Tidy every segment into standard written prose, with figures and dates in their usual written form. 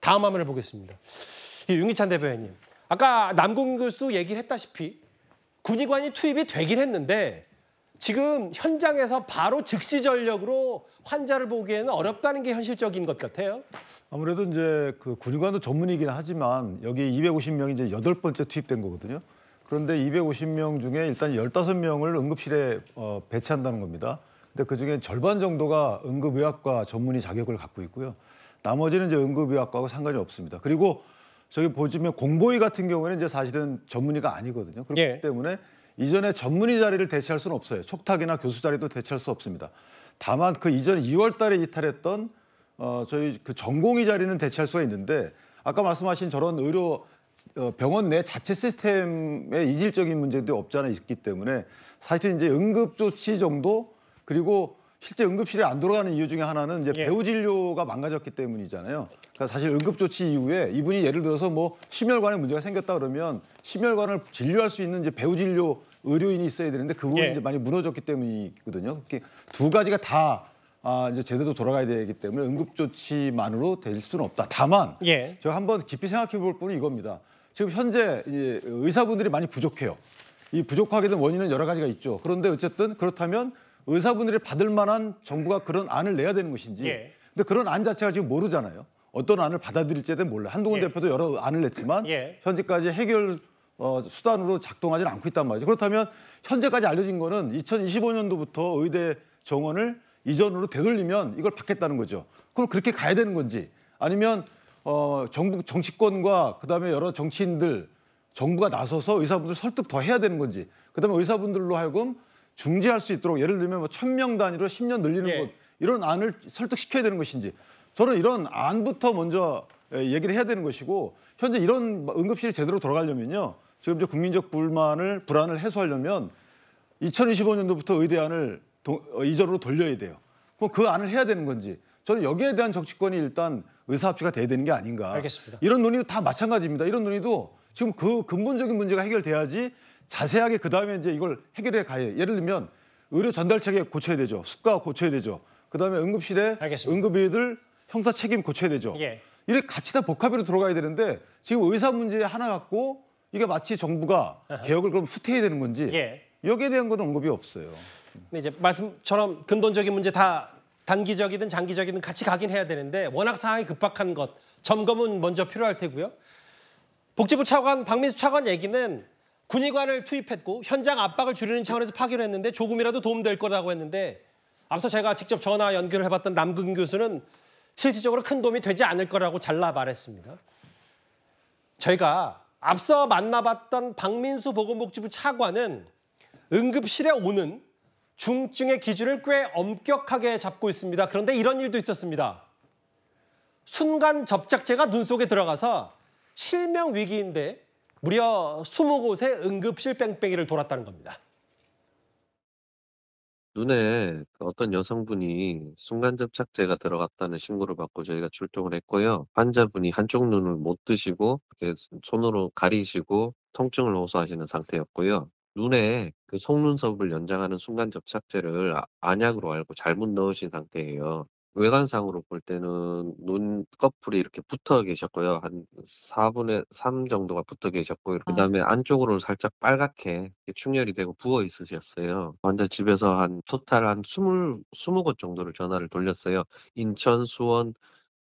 다음 화면을 보겠습니다. 윤기찬 대변인, 아까 남궁 교수도 얘기를 했다시피 군의관이 투입이 되긴 했는데 지금 현장에서 바로 즉시 전력으로 환자를 보기에는 어렵다는 게 현실적인 것 같아요. 아무래도 이제 그 군의관도 전문이긴 하지만 여기 250명이 이제 8번째 투입된 거거든요. 그런데 250명 중에 일단 15명을 응급실에 배치한다는 겁니다. 근데 그중에 절반 정도가 응급의학과 전문의 자격을 갖고 있고요. 나머지는 이제 응급의학과하고 상관이 없습니다. 그리고 저기 보시면 공보의 같은 경우에는 이제 사실은 전문의가 아니거든요. 그렇기 예. 때문에 이전에 전문의 자리를 대체할 수는 없어요. 촉탁이나 교수 자리도 대체할 수 없습니다. 다만 그 이전 2월 달에 이탈했던 저희 그 전공의 자리는 대체할 수가 있는데 아까 말씀하신 저런 의료 병원 내 자체 시스템의 이질적인 문제도 없지 않아 있기 때문에 사실 이제 응급조치 정도 그리고 실제 응급실에 안 돌아가는 이유 중에 하나는 이제 배후 진료가 망가졌기 때문이잖아요. 그러니까 사실 응급조치 이후에 이분이 예를 들어서 뭐 심혈관에 문제가 생겼다 그러면 심혈관을 진료할 수 있는 이제 배후 진료 의료인이 있어야 되는데 그 부분이 이제 많이 무너졌기 때문이거든요. 그렇게 두 가지가 다 이제 제대로 돌아가야 되기 때문에 응급조치만으로 될 수는 없다. 다만 제가 한번 깊이 생각해 볼 부분은 이겁니다. 지금 현재 의사분들이 많이 부족해요. 이 부족하게 된 원인은 여러 가지가 있죠. 그런데 어쨌든 그렇다면 의사분들이 받을 만한 정부가 그런 안을 내야 되는 것인지 근데 그런 안 자체가 지금 모르잖아요. 어떤 안을 받아들일지에 대해 몰라요. 한동훈 대표도 여러 안을 냈지만 현재까지 해결 수단으로 작동하지는 않고 있단 말이죠. 그렇다면 현재까지 알려진 거는 2025년도부터 의대 정원을 이전으로 되돌리면 이걸 받겠다는 거죠. 그럼 그렇게 가야 되는 건지 아니면 정부 정치권과 그다음에 여러 정치인들 정부가 나서서 의사분들 설득 더 해야 되는 건지 그다음에 의사분들로 하여금 중지할 수 있도록 예를 들면 뭐 1000명 단위로 10년 늘리는 것 이런 안을 설득시켜야 되는 것인지 저는 이런 안부터 먼저 얘기를 해야 되는 것이고 현재 이런 응급실이 제대로 돌아가려면요. 지금 이제 국민적 불안을 해소하려면 2025년도부터 의대안을 이전으로 돌려야 돼요. 그럼 그 안을 해야 되는 건지 저는 여기에 대한 정치권이 일단 의사합치가 돼야 되는 게 아닌가. 알겠습니다. 이런 논의도 다 마찬가지입니다. 이런 논의도 지금 그 근본적인 문제가 해결돼야지 자세하게 그다음에 이제 이걸 해결해 가요. 예를 들면 의료 전달 체계 고쳐야 되죠. 수가 고쳐야 되죠. 그다음에 응급실에 응급의들 형사 책임 고쳐야 되죠. 이렇게 같이 다 복합으로 들어가야 되는데 지금 의사 문제 하나 갖고 이게 마치 정부가 개혁을 그럼 후퇴해야 되는 건지 여기에 대한 건 언급이 없어요. 근데 이제 말씀처럼 근본적인 문제 다 단기적이든 장기적이든 같이 가긴 해야 되는데 워낙 상황이 급박한 것 점검은 먼저 필요할 테고요. 복지부 차관 박민수 차관 얘기는 군의관을 투입했고 현장 압박을 줄이는 차원에서 파기로 했는데 조금이라도 도움될 거라고 했는데 앞서 제가 직접 전화 연결을 해봤던 남궁 교수는 실질적으로 큰 도움이 되지 않을 거라고 잘라 말했습니다. 저희가 앞서 만나봤던 박민수 보건복지부 차관은 응급실에 오는 중증의 기준을 꽤 엄격하게 잡고 있습니다. 그런데 이런 일도 있었습니다. 순간 접착제가 눈 속에 들어가서 실명 위기인데 무려 20곳의 응급실 뺑뺑이를 돌았다는 겁니다. 눈에 어떤 여성분이 순간접착제가 들어갔다는 신고를 받고 저희가 출동을 했고요. 환자분이 한쪽 눈을 못 뜨시고 이렇게 손으로 가리시고 통증을 호소하시는 상태였고요. 눈에 그 속눈썹을 연장하는 순간접착제를 안약으로 알고 잘못 넣으신 상태예요. 외관상으로 볼 때는 눈꺼풀이 이렇게 붙어 계셨고요. 한 4분의 3 정도가 붙어 계셨고 그다음에 안쪽으로 살짝 빨갛게 충혈이 되고 부어 있으셨어요. 환자 집에서 한 토탈 한 20곳 정도를 전화를 돌렸어요. 인천, 수원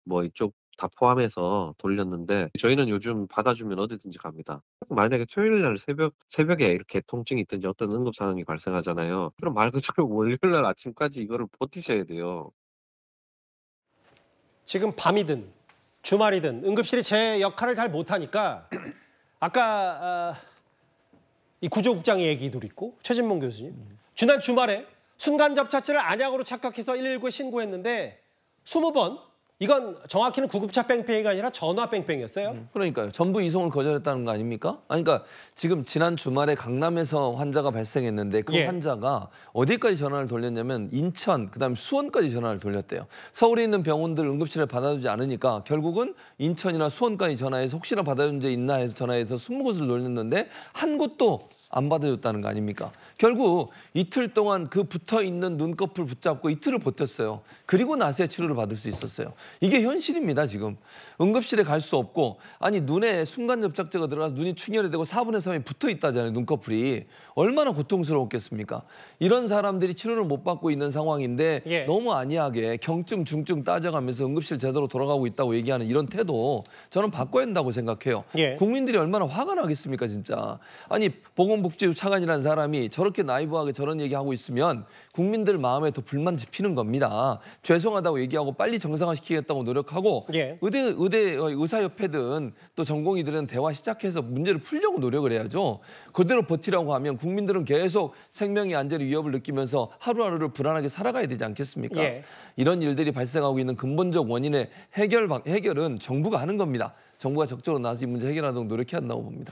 뭐 이쪽 다 포함해서 돌렸는데 저희는 요즘 받아주면 어디든지 갑니다. 만약에 토요일 날 새벽에 이렇게 통증이 있든지 어떤 응급 상황이 발생하잖아요. 그럼 말 그대로 월요일 날 아침까지 이거를 버티셔야 돼요. 지금 밤이든 주말이든 응급실이 제 역할을 잘 못하니까 아까 이 구조국장 얘기도 있고 최진봉 교수님 지난 주말에 순간접착제를 안약으로 착각해서 119에 신고했는데 20번 이건 정확히는 구급차 뺑뺑이가 아니라 전화 뺑뺑이였어요. 그러니까요. 전부 이송을 거절했다는 거 아닙니까? 아니, 그러니까 지금 지난 주말에 강남에서 환자가 발생했는데 그 환자가 어디까지 전화를 돌렸냐면 인천, 그다음에 수원까지 전화를 돌렸대요. 서울에 있는 병원들 응급실에 받아주지 않으니까 결국은 인천이나 수원까지 전화해서 혹시나 받아준 데 있나 해서 전화해서 20곳을 돌렸는데 한 곳도 안 받아줬다는 거 아닙니까? 결국 이틀 동안 그 붙어있는 눈꺼풀 붙잡고 이틀을 버텼어요. 그리고 나서야 치료를 받을 수 있었어요. 이게 현실입니다, 지금. 응급실에 갈 수 없고, 아니 눈에 순간접착제가 들어가서 눈이 충혈이 되고 4분의 3이 붙어있다잖아요, 눈꺼풀이. 얼마나 고통스러웠겠습니까? 이런 사람들이 치료를 못 받고 있는 상황인데 예. 너무 안이하게 경증, 중증 따져가면서 응급실 제대로 돌아가고 있다고 얘기하는 이런 태도 저는 바꿔야 한다고 생각해요. 예. 국민들이 얼마나 화가 나겠습니까, 진짜. 아니 보건복지부 차관이라는 사람이 저렇게 나이브하게 저런 얘기하고 있으면 국민들 마음에 더 불만 지피는 겁니다. 죄송하다고 얘기하고 빨리 정상화시키겠다고 노력하고 예. 의사협회든 또 전공의들은 대화 시작해서 문제를 풀려고 노력을 해야죠. 그대로 버티라고 하면 국민들은 계속 생명의 안전의 위협을 느끼면서 하루하루를 불안하게 살아가야 되지 않겠습니까? 예. 이런 일들이 발생하고 있는 근본적 원인의 해결은 정부가 하는 겁니다. 정부가 적극적으로 나서서 이 문제 해결하도록 노력해야 한다고 봅니다.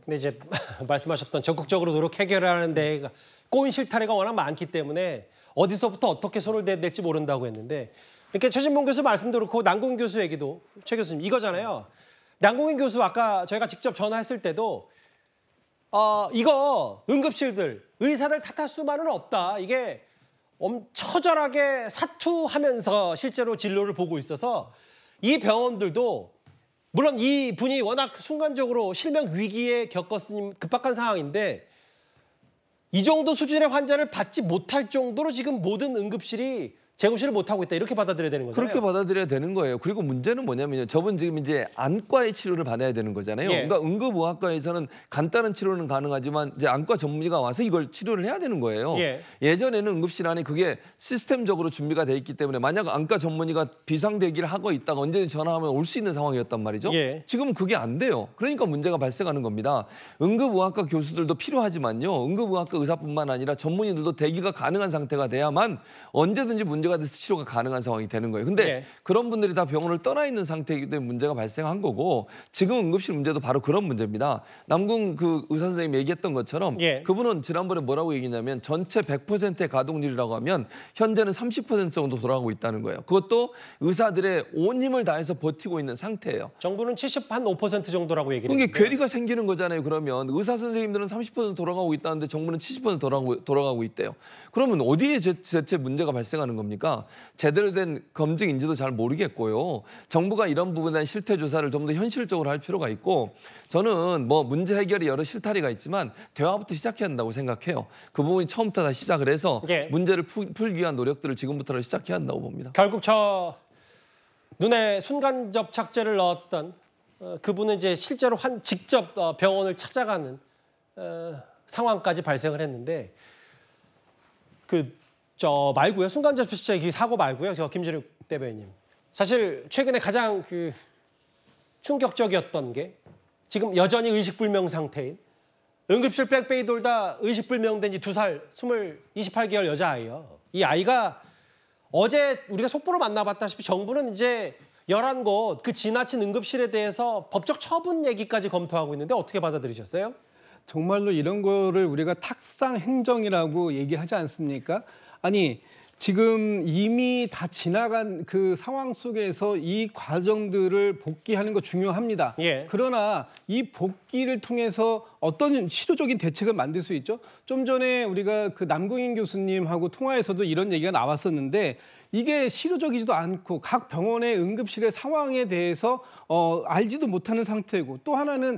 근데 이제 말씀하셨던 적극적으로 노력 해결하는 데가 꼬인 실타래가 워낙 많기 때문에 어디서부터 어떻게 손을 댈지 모른다고 했는데 이렇게 최진봉 교수 말씀도 그렇고 남궁인 교수 얘기도 최 교수님 이거잖아요. 남궁인 교수 아까 저희가 직접 전화했을 때도 이거 응급실들 의사들 탓할 수만은 없다. 이게 처절하게 사투하면서 실제로 진료를 보고 있어서 이 병원들도 물론 이 분이 워낙 순간적으로 실명 위기에 겪었으니 급박한 상황인데 이 정도 수준의 환자를 받지 못할 정도로 지금 모든 응급실이 재구실을 못하고 있다. 이렇게 받아들여야 되는 거잖아요. 그렇게 받아들여야 되는 거예요. 그리고 문제는 뭐냐면요. 저분 지금 이제 안과의 치료를 받아야 되는 거잖아요. 예. 그러니까 응급의학과에서는 간단한 치료는 가능하지만 이제 안과 전문의가 와서 이걸 치료를 해야 되는 거예요. 예. 예전에는 응급실 안에 그게 시스템적으로 준비가 돼 있기 때문에 만약 안과 전문의가 비상대기를 하고 있다가 언제든지 전화하면 올 수 있는 상황이었단 말이죠. 예. 지금은 그게 안 돼요. 그러니까 문제가 발생하는 겁니다. 응급의학과 교수들도 필요하지만요. 응급의학과 의사뿐만 아니라 전문의들도 대기가 가능한 상태가 돼야만 언제든지 문제가 돼서 치료가 가능한 상황이 되는 거예요. 근데 예. 그런 분들이 다 병원을 떠나 있는 상태이기 때문에 문제가 발생한 거고 지금 응급실 문제도 바로 그런 문제입니다. 남궁 그 의사 선생님이 얘기했던 것처럼 예. 그분은 지난번에 뭐라고 얘기했냐면 전체 100%의 가동률이라고 하면 현재는 30% 정도 돌아가고 있다는 거예요. 그것도 의사들의 온 힘을 다해서 버티고 있는 상태예요. 정부는 5% 정도라고 얘기를 그게 했는데 괴리가 생기는 거잖아요. 그러면 의사 선생님들은 30% 돌아가고 있다는데 정부는 70% 돌아가고 있대요. 그러면 어디에 대체 문제가 발생하는 겁니까? 제대로 된 검증 인지도 잘 모르겠고요. 정부가 이런 부분에 대한 실태 조사를 좀 더 현실적으로 할 필요가 있고 저는 뭐 문제 해결이 여러 실타리가 있지만 대화부터 시작해야 한다고 생각해요. 그 부분이 처음부터 다 시작을 해서 예. 문제를 풀기 위한 노력들을 지금부터 시작해야 한다고 봅니다. 결국 저 눈에 순간접착제를 넣었던 그분은 이제 실제로 직접 병원을 찾아가는 상황까지 발생을 했는데 저 말고요. 순간접착제 사고 말고요. 저 김진욱 대변인님. 사실 최근에 가장 충격적이었던 게 지금 여전히 의식불명 상태인 응급실 뺑뺑이 돌다 의식불명된 지 2살 28개월 여자아이요. 이 아이가 어제 우리가 속보로 만나봤다시피 정부는 이제 11곳 그 지나친 응급실에 대해서 법적 처분 얘기까지 검토하고 있는데 어떻게 받아들이셨어요? 정말로 이런 거를 우리가 탁상 행정이라고 얘기하지 않습니까? 아니 지금 이미 다 지나간 그 상황 속에서 이 과정들을 복귀하는 거 중요합니다. 예. 그러나 이 복귀를 통해서 어떤 실효적인 대책을 만들 수 있죠? 좀 전에 우리가 그 남궁인 교수님하고 통화에서도 이런 얘기가 나왔었는데 이게 실효적이지도 않고 각 병원의 응급실의 상황에 대해서 알지도 못하는 상태고 또 하나는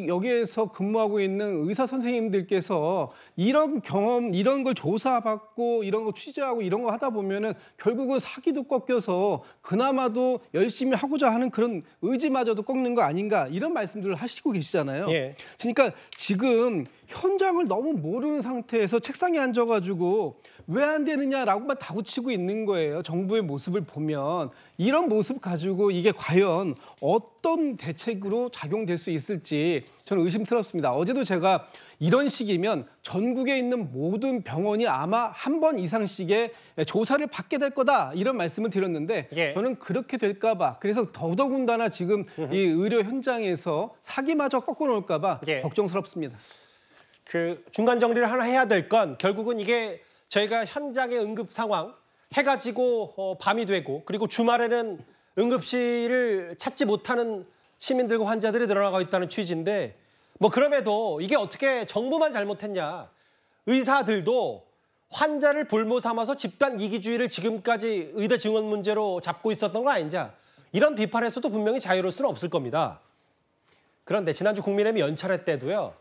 여기에서 근무하고 있는 의사 선생님들께서 이런 경험, 이런 걸 조사받고 이런 거 취재하고 이런 거 하다 보면은 결국은 사기도 꺾여서 그나마도 열심히 하고자 하는 그런 의지마저도 꺾는 거 아닌가 이런 말씀들을 하시고 계시잖아요. 예. 그러니까 지금 현장을 너무 모르는 상태에서 책상에 앉아가지고 왜 안 되느냐라고만 다구치고 있는 거예요. 정부의 모습을 보면 이런 모습 가지고 이게 과연 어떤 대책으로 작용될 수 있을지 저는 의심스럽습니다. 어제도 제가 이런 식이면 전국에 있는 모든 병원이 아마 한 번 이상씩의 조사를 받게 될 거다 이런 말씀을 드렸는데 예. 저는 그렇게 될까 봐 그래서 더더군다나 지금 이 의료 현장에서 사기마저 꺾어놓을까 봐 예. 걱정스럽습니다. 중간 정리를 하나 해야 될 건 결국은 이게 저희가 현장의 응급 상황 해가지고 밤이 되고 그리고 주말에는 응급실을 찾지 못하는 시민들과 환자들이 늘어나고 있다는 취지인데 뭐 그럼에도 이게 어떻게 정부만 잘못했냐. 의사들도 환자를 볼모 삼아서 집단 이기주의를 지금까지 의대 증원 문제로 잡고 있었던 거 아니냐. 이런 비판에서도 분명히 자유로울 수는 없을 겁니다. 그런데 지난주 국민의힘 연찬회 때도요.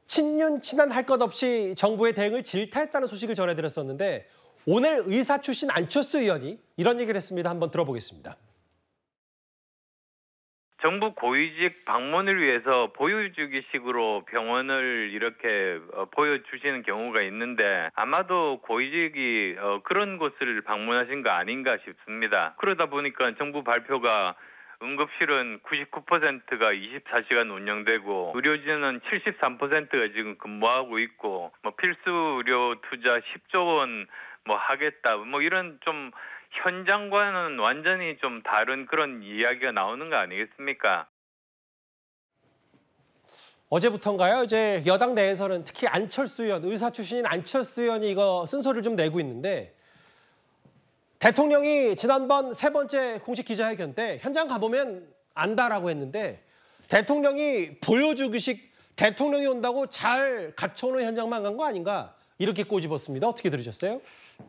친윤, 친한 할 것 없이 정부의 대응을 질타했다는 소식을 전해드렸었는데 오늘 의사 출신 안철수 의원이 이런 얘기를 했습니다. 한번 들어보겠습니다. 정부 고위직 방문을 위해서 보여주기식으로 병원을 이렇게 보여주시는 경우가 있는데 아마도 고위직이 그런 곳을 방문하신 거 아닌가 싶습니다. 그러다 보니까 정부 발표가 응급실은 99%가 24시간 운영되고 의료진은 73%가 지금 근무하고 있고 뭐 필수 의료 투자 10조 원 뭐 하겠다 뭐 이런 좀 현장과는 완전히 좀 다른 그런 이야기가 나오는 거 아니겠습니까? 어제부터인가요? 이제 여당 내에서는 특히 안철수 의원, 의사 출신인 안철수 의원이 이거 쓴소리를 좀 내고 있는데 대통령이 지난번 세 번째 공식 기자회견 때 현장 가보면 안다라고 했는데 대통령이 보여주기식 대통령이 온다고 잘 갖춰놓은 현장만 간 거 아닌가 이렇게 꼬집었습니다. 어떻게 들으셨어요?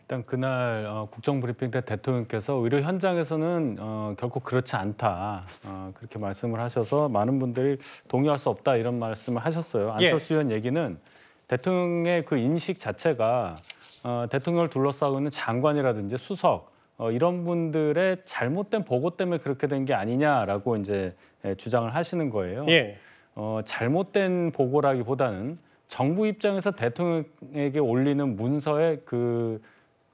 일단 그날 국정브리핑 때 대통령께서 의료 현장에서는 결코 그렇지 않다 그렇게 말씀을 하셔서 많은 분들이 동의할 수 없다 이런 말씀을 하셨어요. 안철수 의원 얘기는 대통령의 그 인식 자체가 대통령을 둘러싸고 있는 장관이라든지 수석 이런 분들의 잘못된 보고 때문에 그렇게 된 게 아니냐라고 이제 주장을 하시는 거예요. 잘못된 보고라기보다는 정부 입장에서 대통령에게 올리는 문서의 그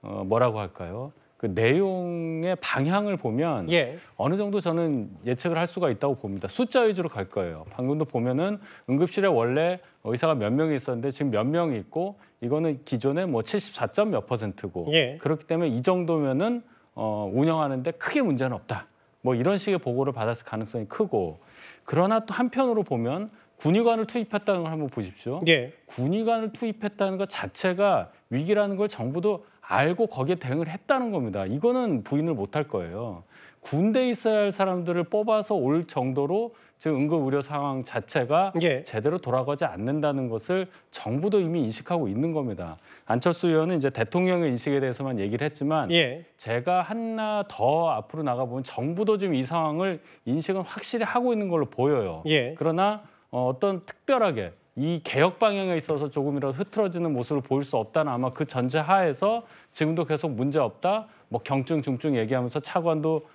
뭐라고 할까요? 그 내용의 방향을 보면 어느 정도 저는 예측을 할 수가 있다고 봅니다. 숫자 위주로 갈 거예요. 방금도 보면은 응급실에 원래 의사가 몇 명이 있었는데 지금 몇 명이 있고 이거는 기존에 뭐 74점 몇 %고 그렇기 때문에 이 정도면은 운영하는데 크게 문제는 없다. 뭐 이런 식의 보고를 받았을 가능성이 크고 그러나 또 한편으로 보면 군의관을 투입했다는 걸 한번 보십시오. 군의관을 투입했다는 것 자체가 위기라는 걸 정부도 알고 거기에 대응을 했다는 겁니다. 이거는 부인을 못할 거예요. 군대에 있어야 할 사람들을 뽑아서 올 정도로 지금 응급 의료 상황 자체가 제대로 돌아가지 않는다는 것을 정부도 이미 인식하고 있는 겁니다. 안철수 의원은 이제 대통령의 인식에 대해서만 얘기를 했지만 제가 하나 더 앞으로 나가보면 정부도 지금 이 상황을 인식은 확실히 하고 있는 걸로 보여요. 그러나 어떤 특별하게 이 개혁 방향에 있어서 조금이라도 흐트러지는 모습을 보일 수 없다는 아마 그 전제 하에서 지금도 계속 문제 없다. 뭐 경증, 중증 얘기하면서 차관도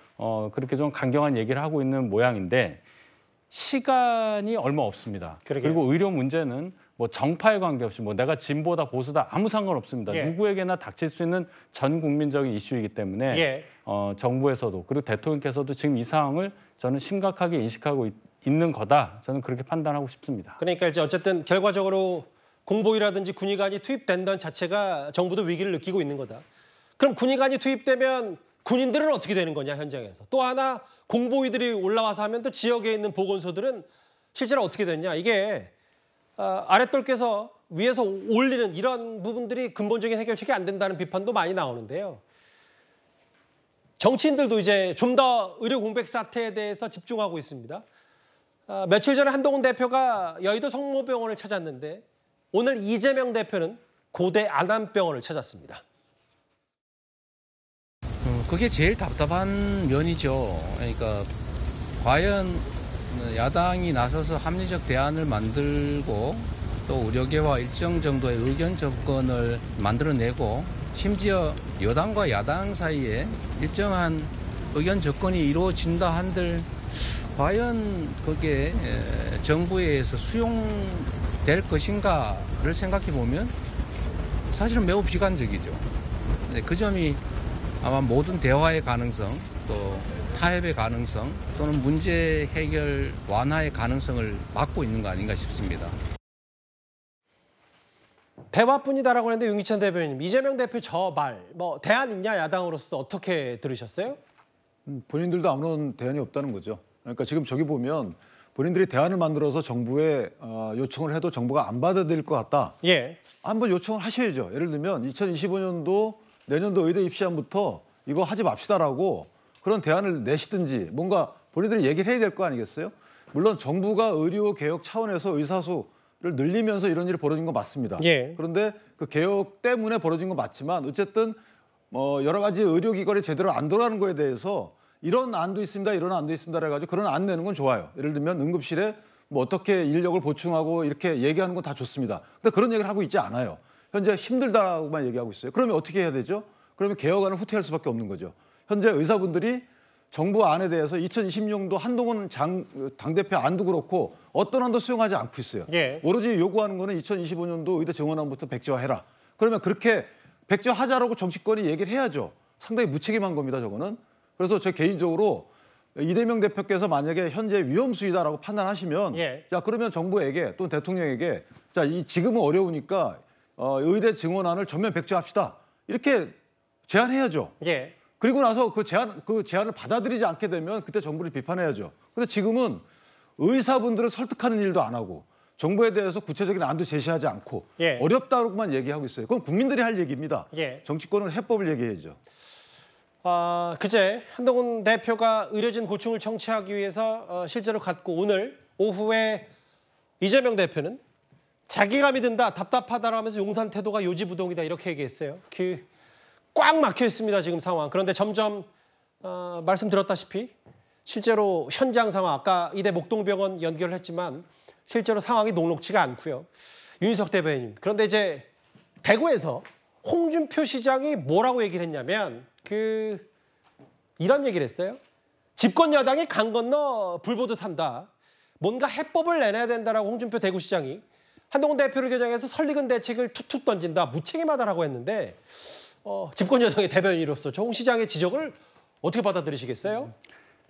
그렇게 좀 강경한 얘기를 하고 있는 모양인데 시간이 얼마 없습니다. 그리고 의료 문제는 뭐 정파에 관계없이 뭐 내가 진보다 보수다 아무 상관없습니다. 누구에게나 닥칠 수 있는 전 국민적인 이슈이기 때문에 정부에서도 그리고 대통령께서도 지금 이 상황을 저는 심각하게 인식하고 있는 거다. 저는 그렇게 판단하고 싶습니다. 그러니까 이제 어쨌든 결과적으로 공보위라든지 군의관이 투입된다는 자체가 정부도 위기를 느끼고 있는 거다. 그럼 군의관이 투입되면 군인들은 어떻게 되는 거냐 현장에서. 또 하나 공보위들이 올라와서 하면 또 지역에 있는 보건소들은 실제로 어떻게 됐냐. 이게 아랫돌께서 위에서 올리는 이런 부분들이 근본적인 해결책이 안 된다는 비판도 많이 나오는데요. 정치인들도 이제 좀 더 의료 공백 사태에 대해서 집중하고 있습니다. 며칠 전에 한동훈 대표가 여의도 성모병원을 찾았는데 오늘 이재명 대표는 고대 안암병원을 찾았습니다. 그게 제일 답답한 면이죠. 그러니까 과연 야당이 나서서 합리적 대안을 만들고 또 의료계와 일정 정도의 의견 접근을 만들어내고 심지어 여당과 야당 사이에 일정한 의견 접근이 이루어진다 한들 과연 그게 정부에 의해서 수용될 것인가를 생각해 보면 사실은 매우 비관적이죠. 그 점이 아마 모든 대화의 가능성, 또 타협의 가능성, 또는 문제 해결 완화의 가능성을 막고 있는 거 아닌가 싶습니다. 대화뿐이다라고 했는데 윤기찬 대변인, 이재명 대표 저 말, 뭐 대안 있냐 야당으로서 어떻게 들으셨어요? 본인들도 아무런 대안이 없다는 거죠. 그러니까 지금 저기 보면 본인들이 대안을 만들어서 정부에 요청을 해도 정부가 안 받아들일 것 같다. 한번 요청을 하셔야죠. 예를 들면 2025년도 내년도 의대 입시안부터 이거 하지 맙시다라고 그런 대안을 내시든지 뭔가 본인들이 얘기를 해야 될 거 아니겠어요? 물론 정부가 의료 개혁 차원에서 의사수를 늘리면서 이런 일이 벌어진 건 맞습니다. 예. 그런데 그 개혁 때문에 벌어진 건 맞지만 어쨌든 여러 가지 의료기관이 제대로 안 돌아가는 거에 대해서 이런 안도 있습니다, 이런 안도 있습니다 해가지고 그런 안 내는 건 좋아요. 예를 들면 응급실에 뭐 어떻게 인력을 보충하고 이렇게 얘기하는 건 다 좋습니다. 근데 그런 얘기를 하고 있지 않아요. 현재 힘들다고만 얘기하고 있어요. 그러면 어떻게 해야 되죠? 그러면 개혁안을 후퇴할 수밖에 없는 거죠. 현재 의사분들이 정부 안에 대해서 2026년도 한동훈 당대표 안도 그렇고 어떤 안도 수용하지 않고 있어요. 예. 오로지 요구하는 거는 2025년도 의대 증원안부터 백지화해라. 그러면 그렇게 백지화하자라고 정치권이 얘기를 해야죠. 상당히 무책임한 겁니다, 저거는. 그래서 저 개인적으로 이재명 대표께서 만약에 현재 위험수위다라고 판단하시면 예. 자 그러면 정부에게 또는 대통령에게 자 지금은 어려우니까 의대 증원안을 전면 백지화합시다. 이렇게 제안해야죠. 예. 그리고 나서 그 제안을 받아들이지 않게 되면 그때 정부를 비판해야죠. 근데 지금은 의사분들을 설득하는 일도 안 하고 정부에 대해서 구체적인 안도 제시하지 않고 예. 어렵다고만 얘기하고 있어요. 그건 국민들이 할 얘기입니다. 예. 정치권은 해법을 얘기해야죠. 그제 한동훈 대표가 의료진 고충을 청취하기 위해서 실제로 갔고 오늘 오후에 이재명 대표는 자기감이 든다, 답답하다라고 하면서 용산 태도가 요지부동이다 이렇게 얘기했어요. 꽉 막혀 있습니다, 지금 상황. 그런데 점점 말씀드렸다시피 실제로 현장 상황, 아까 이대 목동병원 연결을 했지만 실제로 상황이 녹록지가 않고요. 윤희석 대변인. 그런데 이제 대구에서 홍준표 시장이 뭐라고 얘기를 했냐면 이런 얘기를 했어요. 집권 여당이 강 건너 불 보듯 한다. 뭔가 해법을 내놔야 된다라고 홍준표 대구시장이 한동훈 대표를 겨냥해서 설익은 대책을 툭툭 던진다. 무책임하다라고 했는데 집권 여당의 대변인으로서 저 홍 시장의 지적을 어떻게 받아들이시겠어요?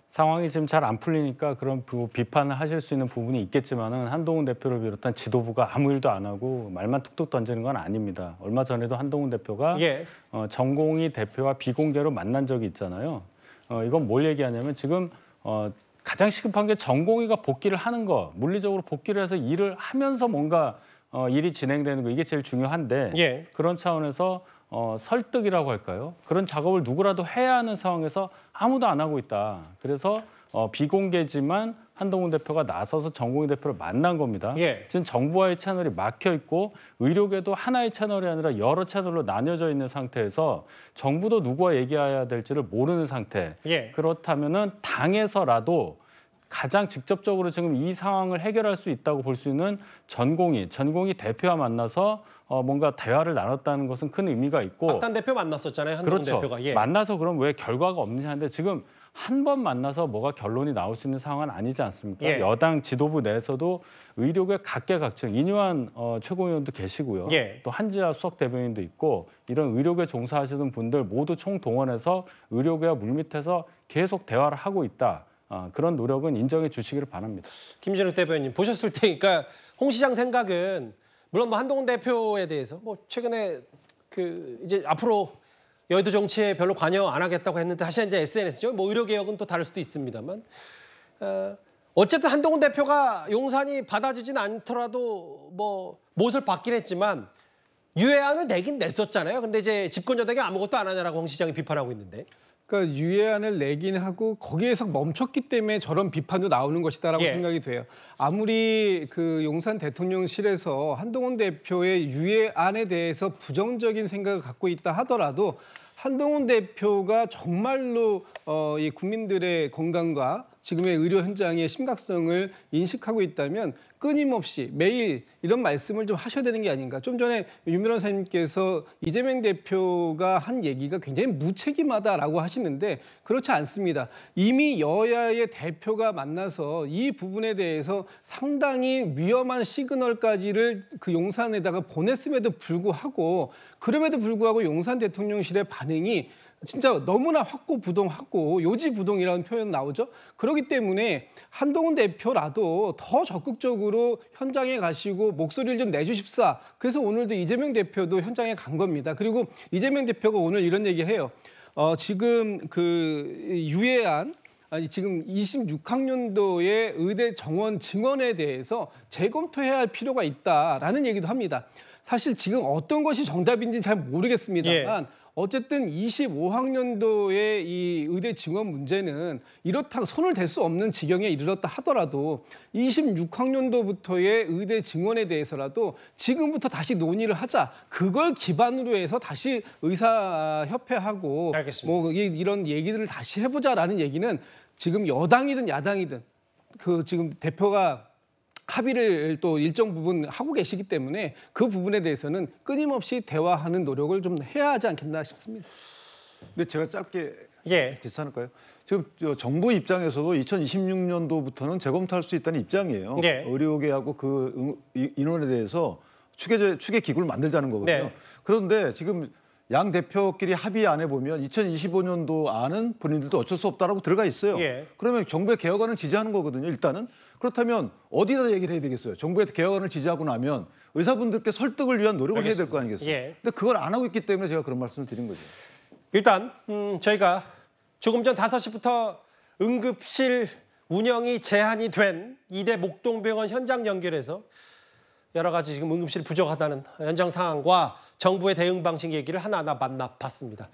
상황이 지금 잘 안 풀리니까 그런 비판을 하실 수 있는 부분이 있겠지만은 한동훈 대표를 비롯한 지도부가 아무 일도 안 하고 말만 툭툭 던지는 건 아닙니다. 얼마 전에도 한동훈 대표가 예. 전공의 대표와 비공개로 만난 적이 있잖아요. 이건 뭘 얘기하냐면 지금 가장 시급한 게 전공의가 복귀를 하는 거, 물리적으로 복귀를 해서 일을 하면서 뭔가 일이 진행되는 거 이게 제일 중요한데 예. 그런 차원에서 설득이라고 할까요? 그런 작업을 누구라도 해야 하는 상황에서 아무도 안 하고 있다. 그래서 비공개지만 한동훈 대표가 나서서 전공의 대표를 만난 겁니다. 예. 지금 정부와의 채널이 막혀 있고 의료계도 하나의 채널이 아니라 여러 채널로 나뉘어져 있는 상태에서 정부도 누구와 얘기해야 될지를 모르는 상태. 예. 그렇다면은 당에서라도 가장 직접적으로 지금 이 상황을 해결할 수 있다고 볼 수 있는 전공의 대표와 만나서 뭔가 대화를 나눴다는 것은 큰 의미가 있고 박단 대표 만났었잖아요. 한동훈 그렇죠. 대표가. 예. 만나서 그럼 왜 결과가 없느냐 하는데 지금 한 번 만나서 뭐가 결론이 나올 수 있는 상황은 아니지 않습니까? 예. 여당 지도부 내에서도 의료계 각계각층 이뇨한 최고위원도 계시고요. 예. 또 한지아 수석 대변인도 있고 이런 의료계 종사하시는 분들 모두 총동원해서 의료계와 물밑에서 계속 대화를 하고 있다. 그런 노력은 인정해 주시기를 바랍니다. 김진욱 대변인 보셨을 테니까 홍 시장 생각은 물론 뭐 한동훈 대표에 대해서 뭐 최근에 이제 앞으로 여의도 정치에 별로 관여 안 하겠다고 했는데 다시 이제 SNS죠. 뭐 의료 개혁은 또 다를 수도 있습니다만 어쨌든 한동훈 대표가 용산이 받아주진 않더라도 뭐 못을 받긴 했지만 유예안을 내긴 냈었잖아요. 근데 이제 집권 여당이 아무것도 안 하냐라고 홍 시장이 비판하고 있는데. 그러니까 유예안을 내긴 하고 거기에서 멈췄기 때문에 저런 비판도 나오는 것이다라고 예. 생각이 돼요. 아무리 용산 대통령실에서 한동훈 대표의 유예안에 대해서 부정적인 생각을 갖고 있다 하더라도 한동훈 대표가 정말로 이 국민들의 건강과 지금의 의료 현장의 심각성을 인식하고 있다면 끊임없이 매일 이런 말씀을 좀 하셔야 되는 게 아닌가. 좀 전에 윤 변호사님께서 이재명 대표가 한 얘기가 굉장히 무책임하다라고 하시는데 그렇지 않습니다. 이미 여야의 대표가 만나서 이 부분에 대해서 상당히 위험한 시그널까지를 용산에다가 보냈음에도 불구하고 용산 대통령실의 반응이 진짜 너무나 확고부동하고 요지부동이라는 표현 나오죠. 그렇기 때문에 한동훈 대표라도 더 적극적으로 현장에 가시고 목소리를 좀 내주십사. 그래서 오늘도 이재명 대표도 현장에 간 겁니다. 그리고 이재명 대표가 오늘 이런 얘기해요. 지금 유예안 지금 26학년도의 의대 정원 증원에 대해서 재검토해야 할 필요가 있다라는 얘기도 합니다. 사실 지금 어떤 것이 정답인지 잘 모르겠습니다만 어쨌든 25학년도의 이 의대 증원 문제는 이렇다 손을 댈 수 없는 지경에 이르렀다 하더라도 26학년도부터의 의대 증원에 대해서라도 지금부터 다시 논의를 하자. 그걸 기반으로 해서 다시 의사협회하고 알겠습니다. 뭐 이런 얘기들을 다시 해보자라는 얘기는 지금 여당이든 야당이든 그 지금 대표가 합의를 또 일정 부분 하고 계시기 때문에 그 부분에 대해서는 끊임없이 대화하는 노력을 좀 해야 하지 않겠나 싶습니다. 근데 제가 짧게 예. 괜찮을까요? 지금 정부 입장에서도 2026년도부터는 재검토할 수 있다는 입장이에요. 네. 의료계하고 그 인원에 대해서 추계 기구를 만들자는 거거든요. 네. 그런데 지금 양 대표끼리 합의 안에 보면 2025년도 안은 본인들도 어쩔 수 없다라고 들어가 있어요. 예. 그러면 정부의 개혁안을 지지하는 거거든요. 일단은 그렇다면 어디다 얘기를 해야 되겠어요? 정부의 개혁안을 지지하고 나면 의사분들께 설득을 위한 노력을 해야 될 거 아니겠어요? 예. 근데 그걸 안 하고 있기 때문에 제가 그런 말씀을 드린 거죠. 일단 저희가 조금 전 5시부터 응급실 운영이 제한이 된 이대 목동병원 현장 연결해서 여러 가지 지금 응급실 부족하다는 현장 상황과 정부의 대응 방식 얘기를 하나하나 만나봤습니다.